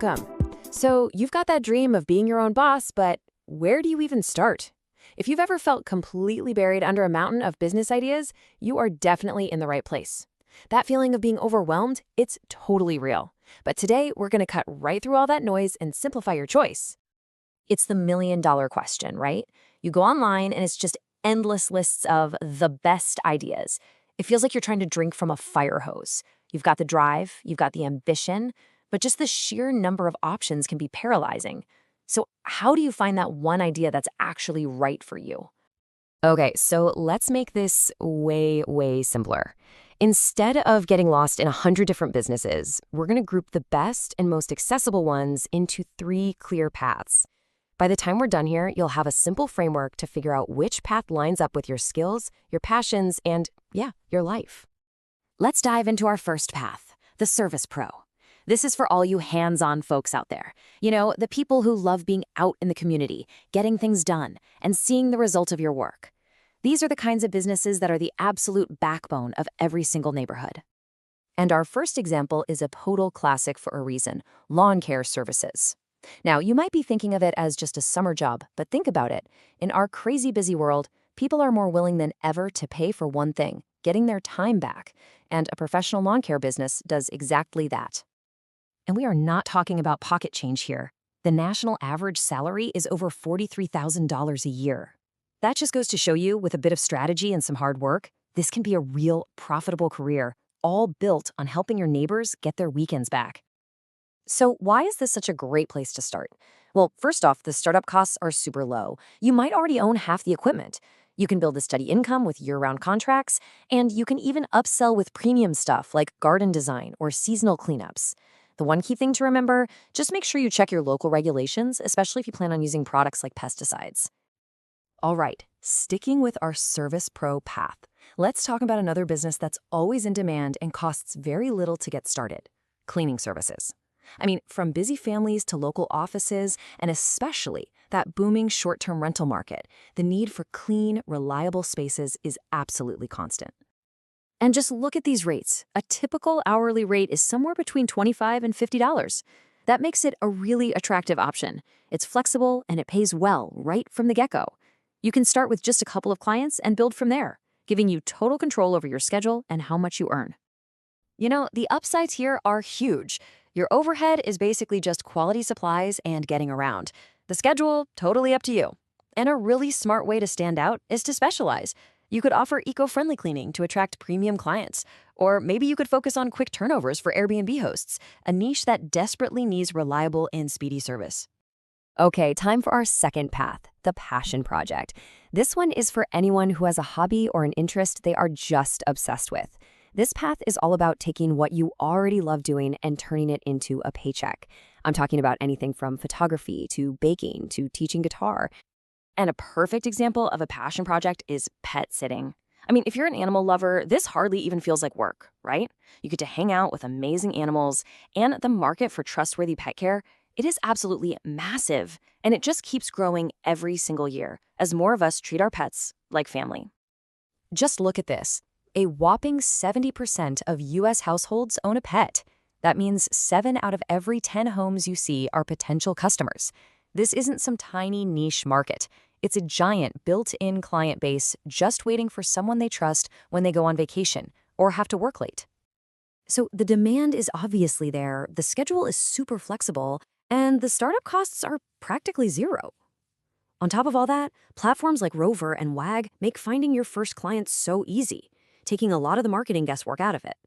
welcome. So, you've got that dream of being your own boss, but where do you even start? If you've ever felt completely buried under a mountain of business ideas, you are definitely in the right place. That feeling of being overwhelmed, it's totally real. But today, we're going to cut right through all that noise and simplify your choice. It's the million-dollar question, right? You go online and it's just endless lists of the best ideas. It feels like you're trying to drink from a fire hose. You've got the drive, you've got the ambition, but just the sheer number of options can be paralyzing. So how do you find that one idea that's actually right for you? Okay, so let's make this way, way simpler. Instead of getting lost in 100 different businesses, we're going to group the best and most accessible ones into 3 clear paths. By the time we're done here, you'll have a simple framework to figure out which path lines up with your skills, your passions, and, yeah, your life. Let's dive into our first path, the service pro. This is for all you hands-on folks out there. You know, the people who love being out in the community, getting things done, and seeing the result of your work. These are the kinds of businesses that are the absolute backbone of every single neighborhood. And our first example is a total classic for a reason: lawn care services. Now, you might be thinking of it as just a summer job, but think about it. In our crazy busy world, people are more willing than ever to pay for one thing: getting their time back. And a professional lawn care business does exactly that. And we are not talking about pocket change here. The national average salary is over $43,000 a year. That just goes to show you, with a bit of strategy and some hard work, this can be a real profitable career, all built on helping your neighbors get their weekends back. So why is this such a great place to start? Well, first off, the startup costs are super low. You might already own half the equipment. You can build a steady income with year-round contracts, and you can even upsell with premium stuff like garden design or seasonal cleanups. The one key thing to remember, just make sure you check your local regulations, especially if you plan on using products like pesticides. All right, sticking with our service pro path, let's talk about another business that's always in demand and costs very little to get started: cleaning services. I mean, from busy families to local offices, and especially that booming short-term rental market, the need for clean, reliable spaces is absolutely constant. And just look at these rates. A typical hourly rate is somewhere between $25 and $50. That makes it a really attractive option. It's flexible and it pays well right from the get-go. You can start with just a couple of clients and build from there, giving you total control over your schedule and how much you earn. You know, the upsides here are huge. Your overhead is basically just quality supplies and getting around. The schedule, totally up to you. And a really smart way to stand out is to specialize. You could offer eco-friendly cleaning to attract premium clients. Or maybe you could focus on quick turnovers for Airbnb hosts, a niche that desperately needs reliable and speedy service. Okay, time for our second path, the passion project. This one is for anyone who has a hobby or an interest they are just obsessed with. This path is all about taking what you already love doing and turning it into a paycheck. I'm talking about anything from photography to baking to teaching guitar. And a perfect example of a passion project is pet sitting. I mean, if you're an animal lover, this hardly even feels like work, right? You get to hang out with amazing animals, and the market for trustworthy pet care, it is absolutely massive, and it just keeps growing every single year as more of us treat our pets like family. Just look at this. A whopping 70% of U.S. households own a pet. That means 7 out of every 10 homes you see are potential customers. This isn't some tiny niche market. It's a giant built-in client base just waiting for someone they trust when they go on vacation or have to work late. So the demand is obviously there, the schedule is super flexible, and the startup costs are practically zero. On top of all that, platforms like Rover and Wag make finding your first clients so easy, taking a lot of the marketing guesswork out of it.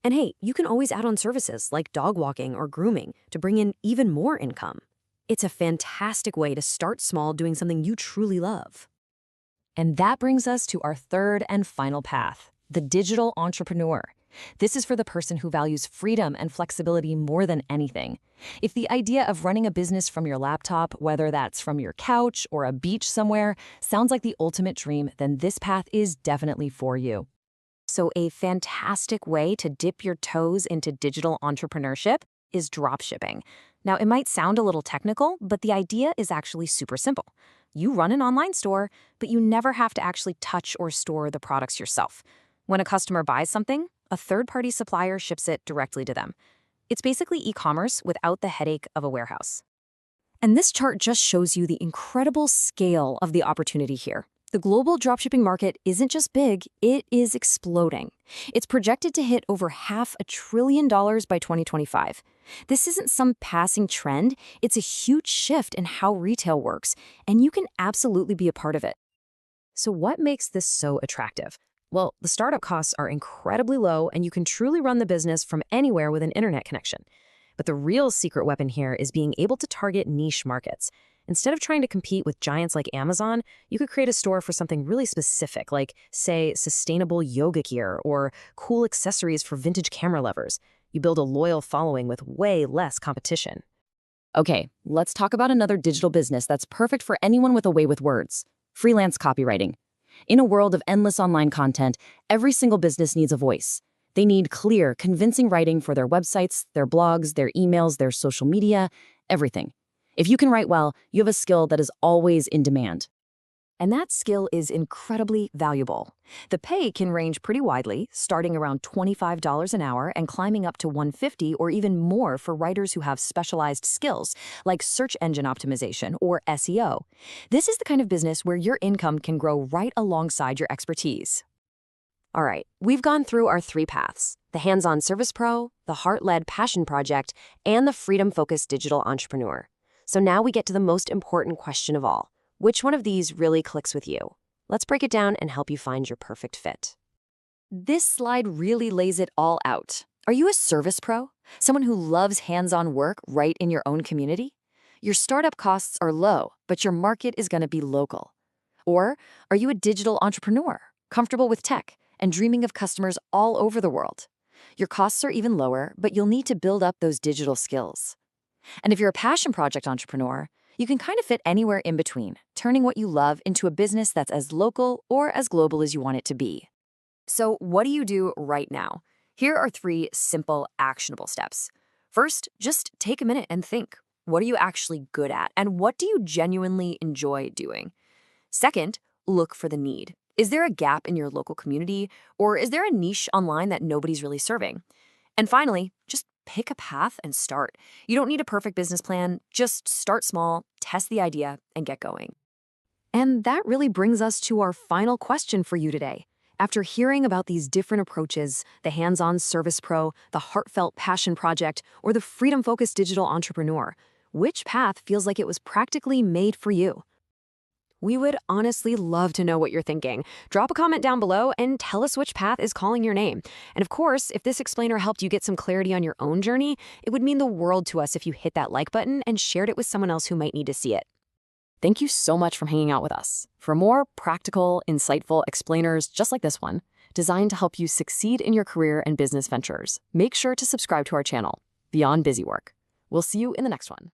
And hey, you can always add on services like dog walking or grooming to bring in even more income. It's a fantastic way to start small doing something you truly love. And that brings us to our third and final path, the digital entrepreneur. This is for the person who values freedom and flexibility more than anything. If the idea of running a business from your laptop, whether that's from your couch or a beach somewhere, sounds like the ultimate dream, then this path is definitely for you. So a fantastic way to dip your toes into digital entrepreneurship is dropshipping. Now, it might sound a little technical, but the idea is actually super simple. You run an online store, but you never have to actually touch or store the products yourself. When a customer buys something, a third-party supplier ships it directly to them. It's basically e-commerce without the headache of a warehouse. And this chart just shows you the incredible scale of the opportunity here. The global dropshipping market isn't just big, it is exploding. It's projected to hit over $500 billion by 2025. This isn't some passing trend, it's a huge shift in how retail works, and you can absolutely be a part of it. So what makes this so attractive? Well, the startup costs are incredibly low, and you can truly run the business from anywhere with an internet connection. But the real secret weapon here is being able to target niche markets. Instead of trying to compete with giants like Amazon, you could create a store for something really specific, like, say, sustainable yoga gear or cool accessories for vintage camera lovers. You build a loyal following with way less competition. Okay, let's talk about another digital business that's perfect for anyone with a way with words: freelance copywriting. In a world of endless online content, every single business needs a voice. They need clear, convincing writing for their websites, their blogs, their emails, their social media, everything. If you can write well, you have a skill that is always in demand. And that skill is incredibly valuable. The pay can range pretty widely, starting around $25 an hour and climbing up to $150 or even more for writers who have specialized skills, like search engine optimization or SEO. This is the kind of business where your income can grow right alongside your expertise. All right, we've gone through our 3 paths: the hands-on service pro, the heart-led passion project, and the freedom-focused digital entrepreneur. So now we get to the most important question of all. Which one of these really clicks with you? Let's break it down and help you find your perfect fit. This slide really lays it all out. Are you a service pro? Someone who loves hands-on work right in your own community? Your startup costs are low, but your market is going to be local. Or are you a digital entrepreneur, comfortable with tech and dreaming of customers all over the world? Your costs are even lower, but you'll need to build up those digital skills. And if you're a passion project entrepreneur, you can kind of fit anywhere in between, turning what you love into a business that's as local or as global as you want it to be. So what do you do right now? Here are 3 simple, actionable steps. First, just take a minute and think. What are you actually good at, and what do you genuinely enjoy doing? Second, look for the need. Is there a gap in your local community, or is there a niche online that nobody's really serving? And finally, just pick a path and start. You don't need a perfect business plan. Just start small, test the idea, and get going. And that really brings us to our final question for you today. After hearing about these different approaches, the hands-on service pro, the heartfelt passion project, or the freedom-focused digital entrepreneur, which path feels like it was practically made for you? We would honestly love to know what you're thinking. Drop a comment down below and tell us which path is calling your name. And of course, if this explainer helped you get some clarity on your own journey, it would mean the world to us if you hit that like button and shared it with someone else who might need to see it. Thank you so much for hanging out with us. For more practical, insightful explainers just like this one, designed to help you succeed in your career and business ventures, make sure to subscribe to our channel, Beyond Busy Work. We'll see you in the next one.